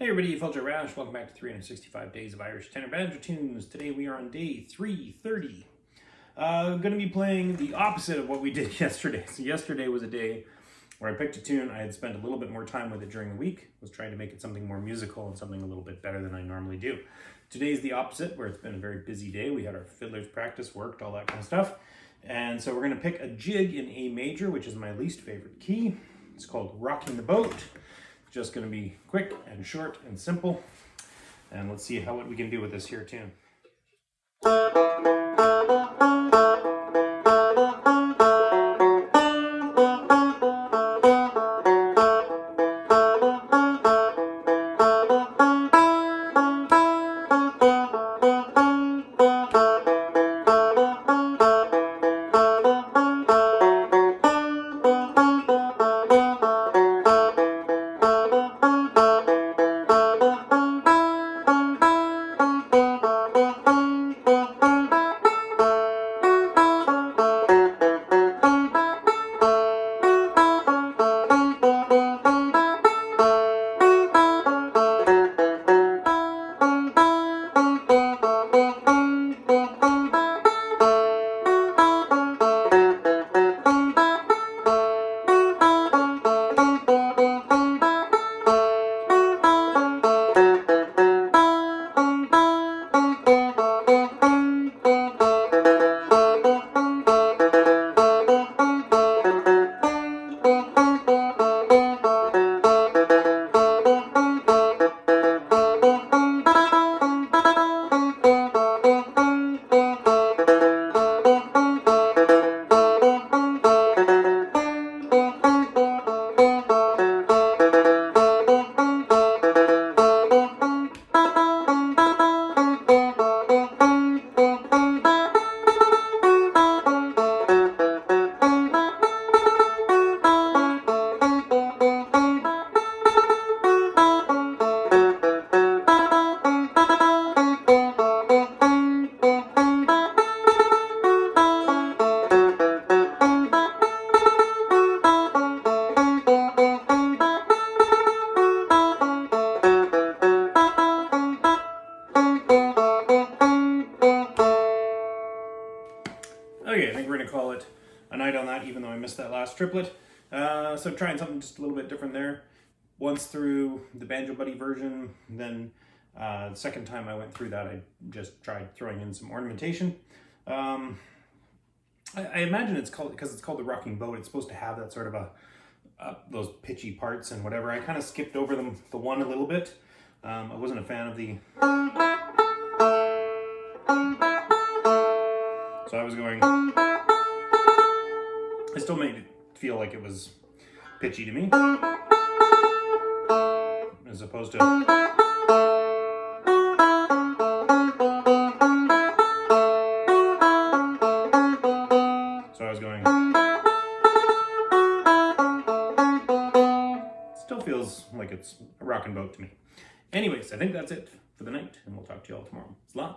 Hey everybody, Felcher Rash. Welcome back to 365 Days of Irish Tenor Banjo Tunes. Today we are on day 330. I'm going to be playing the opposite of what we did yesterday. So yesterday was a day where I picked a tune. I had spent a little bit more time with it during the week. I was trying to make it something more musical and something a little bit better than I normally do. Today's the opposite, where it's been a very busy day. We had our fiddlers practice, worked, all that kind of stuff. And so we're going to pick a jig in A major, which is my least favorite key. It's called Rocking the Boat. Just going to be quick and short and simple. And let's see what we can do with this here tune. Okay, I think we're going to call it a night on that, even though I missed that last triplet. So trying something just a little bit different there. Once through the Banjo Buddy version, then the second time I went through that, I just tried throwing in some ornamentation. I imagine it's called, because it's called the Rocking Boat, it's supposed to have that sort of those pitchy parts and whatever. I kind of skipped over the one a little bit. I wasn't a fan of the... So I was going, I still made it feel like it was pitchy to me, as opposed to, so I was going, still feels like it's a rockin' boat to me. Anyways, I think that's it for the night, and we'll talk to you all tomorrow. Slán.